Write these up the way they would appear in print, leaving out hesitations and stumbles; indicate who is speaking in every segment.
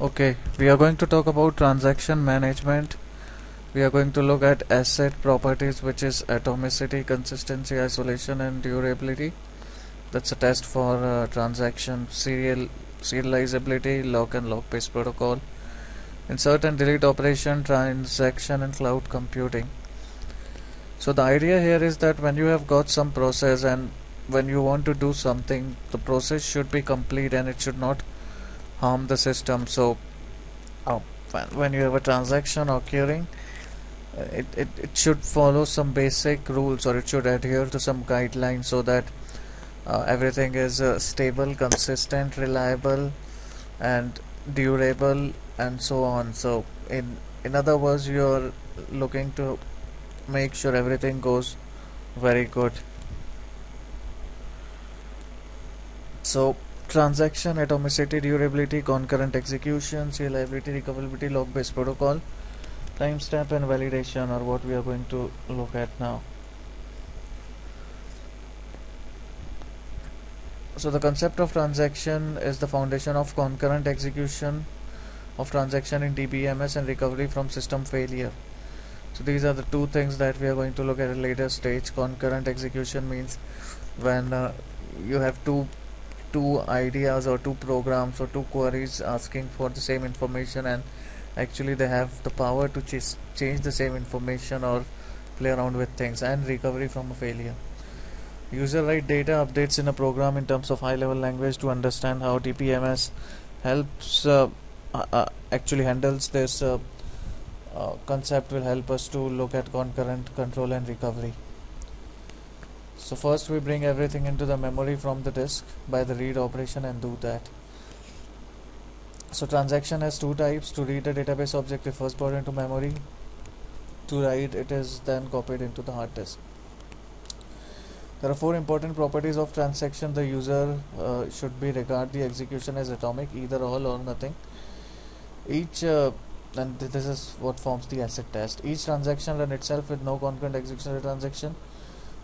Speaker 1: Okay, we are going to talk about transaction management. We are going to look at asset properties, which is atomicity, consistency, isolation, and durability. That's a test for transaction serializability, lock and lock-based protocol, insert and delete operation, transaction, and cloud computing. So the idea here is that when you have got some process and when you want to do something, the process should be complete and it should not harm the system. So uh, when you have a transaction occurring, it should follow some basic rules, or it should adhere to some guidelines, so that everything is stable, consistent, reliable, and durable, and so on. So in other words, you're looking to make sure everything goes very good. So transaction atomicity, durability, concurrent execution, reliability, recoverability, log based protocol, timestamp, and validation are what we are going to look at now. So the concept of transaction is the foundation of concurrent execution of transaction in DBMS and recovery from system failure. So these are the two things that we are going to look at a later stage. Concurrent execution means when you have two ideas or two programs or two queries asking for the same information, and actually they have the power to change the same information or play around with things. And recovery from a failure. User write data updates in a program in terms of high level language to understand how DBMS helps actually handles this concept will help us to look at concurrent control and recovery. So first we bring everything into the memory from the disk by the read operation and do that. So transaction has two types. To read a database object is first brought into memory. To write it is then copied into the hard disk. There are four important properties of transaction. The user should be regard the execution as atomic, either all or nothing. Each and this is what forms the acid test. Each transaction run itself with no concurrent execution of the transaction.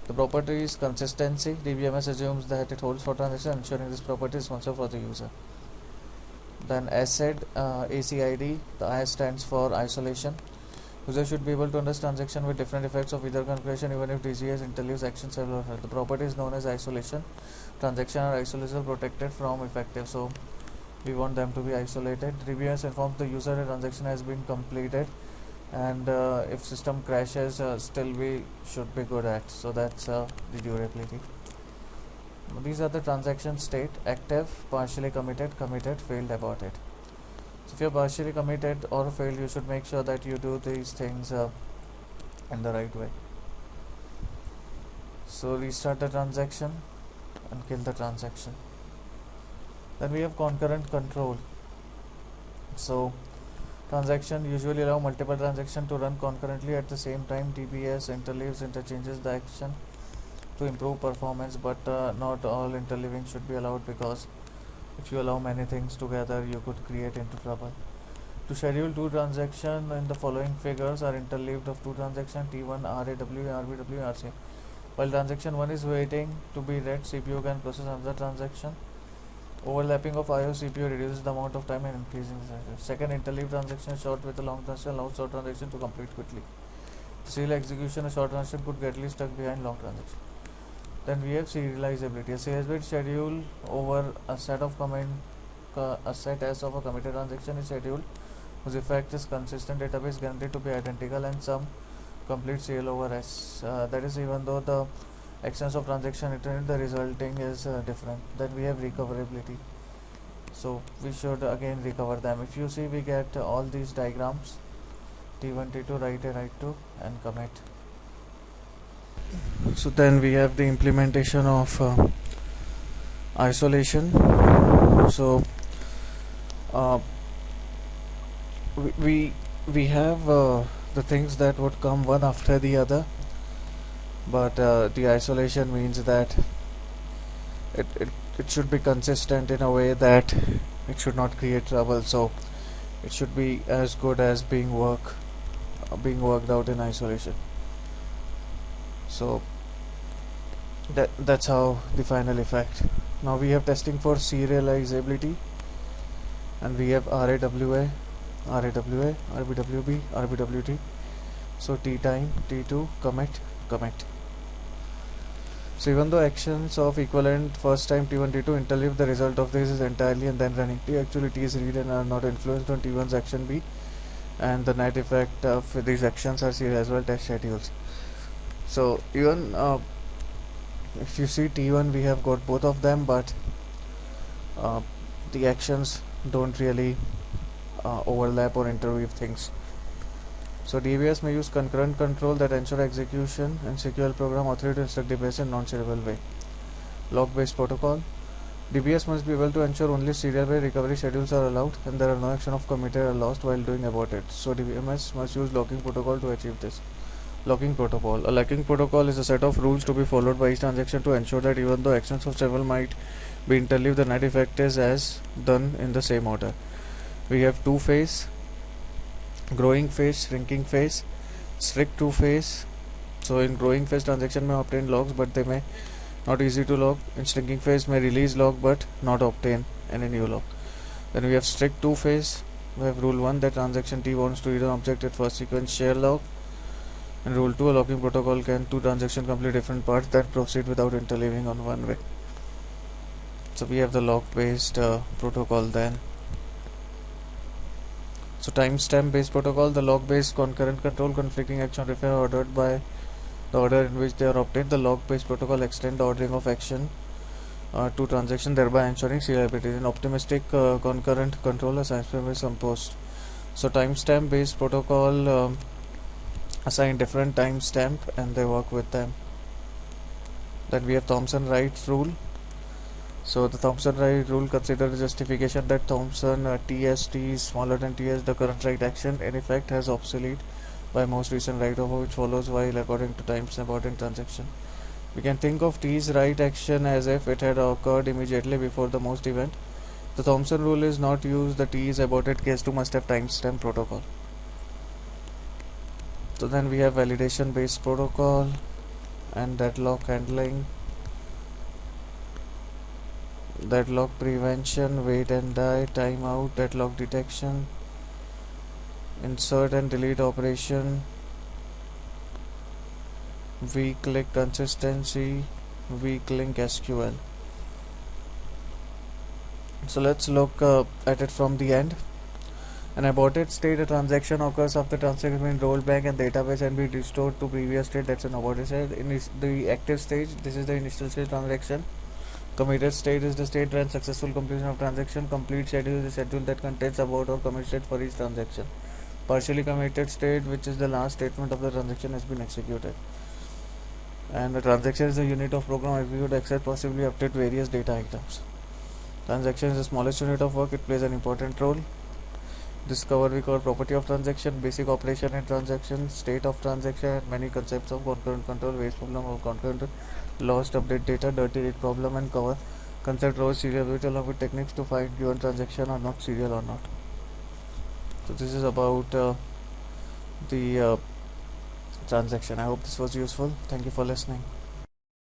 Speaker 1: The property is consistency. DBMS assumes that it holds for transaction, ensuring this property is responsible for the user. Then ACID, ACID, the I stands for isolation. User should be able to understand transaction with different effects of either configuration, even if DGS interleaves action several. The property is known as isolation. Transaction are isolated, protected from effective. So we want them to be isolated. DBMS informs the user that transaction has been completed, and if system crashes, still we should be good at. So that's the durability. These are the transaction state: active, partially committed, committed, failed, aborted. So if you're partially committed or failed, you should make sure that you do these things in the right way. So restart the transaction and kill the transaction. Then we have concurrent control. So transaction usually allow multiple transactions to run concurrently at the same time. DBS interleaves, interchanges the action to improve performance, but not all interleaving should be allowed, because if you allow many things together, you could create into trouble. To schedule two transactions, in the following figures are interleaved of two transactions: T1, RAW, RBW, RC. While transaction 1 is waiting to be read, CPU can process another transaction. Overlapping of IO CPU reduces the amount of time and increasing the size. Second interleaved transaction is short with a long transaction allows short transaction to complete quickly. Serial execution, a short transaction could get stuck behind long transaction. Then we have serializability. A serializability schedule over a set of a set S of a committed transaction is scheduled whose effect is consistent. Database guaranteed to be identical and some complete serial over S. That is, even though the extents of transaction returned, the resulting is different. Then we have recoverability. So we should again recover them. If you see, we get all these diagrams: T1, T2, write A, write 2, and commit. So then we have the implementation of isolation. So we have the things that would come one after the other, but the isolation means that it should be consistent in a way that it should not create trouble. So it should be as good as being worked out in isolation. So that's how the final effect. Now we have testing for serializability. and we have RAWA, RBWB, RBWT. So T time, T2, commit, commit. So even though actions of equivalent first time T1, T2 interleave, the result of this is entirely and then running T. Actually T is read and are not influenced on T1's action B, and the net effect of these actions are seen as well test schedules. So even if you see T1, we have got both of them, but the actions don't really overlap or interweave things. So DBS may use concurrent control that ensure execution and SQL program authority to instruct DBS in non-serial way. Log-based protocol. DBS must be able to ensure only serial-based recovery schedules are allowed and there are no action of committed or lost while doing aborted. So DBMS must use locking protocol to achieve this. Locking protocol. A locking protocol is a set of rules to be followed by each transaction to ensure that even though actions of several might be interleaved, the net effect is as done in the same order. We have two-phase, growing phase, shrinking phase, strict two-phase. So in growing phase, transaction may obtain logs but they may not easy to log. In shrinking phase, may release log but not obtain any new log. Then we have strict two-phase. We have rule 1 that transaction T wants to read an object at first sequence share log. And rule 2, a locking protocol can two transactions complete different parts that proceed without interleaving on one way. So we have the log-based protocol then. So timestamp based protocol, the log based concurrent control conflicting action refer ordered by the order in which they are obtained. The log based protocol extend the ordering of action to transaction, thereby ensuring seriality. In optimistic concurrent control, a timestamp is composed. So timestamp based protocol assign different timestamp and they work with them. Then we have Thomson-Wright rule. So the Thomson-Wright rule considers the justification that Thomson TS T is smaller than TS, the current write action in effect has obsolete by most recent write over, which follows while according to timestamp aborting transaction. We can think of T's write action as if it had occurred immediately before the most event. The Thomson rule is not used. The T is aborted case 2 must have timestamp protocol. So then we have validation based protocol and deadlock handling, deadlock prevention, wait and die, timeout, deadlock detection, insert and delete operation, weak link consistency, weak link SQL. So let's look at it from the end. An aborted state, a transaction occurs after transaction has been rolled back and database and be restored to previous state. That's an aborted state. In the active stage, this is the initial stage transaction. Committed state is the state when successful completion of transaction. Complete schedule is the schedule that contains abort or commit state for each transaction. Partially committed state, which is the last statement of the transaction, has been executed. And the transaction is the unit of program execute, accept, possibly update various data items. Transaction is the smallest unit of work. It plays an important role. Discover we cover property of transaction, basic operation in transaction, state of transaction, many concepts of concurrent control, waste problem of concurrent, lost update data, dirty read problem, and cover concept of seriality along with techniques to find given transaction are not serial or not. So this is about the transaction. I hope this was useful. Thank you for listening.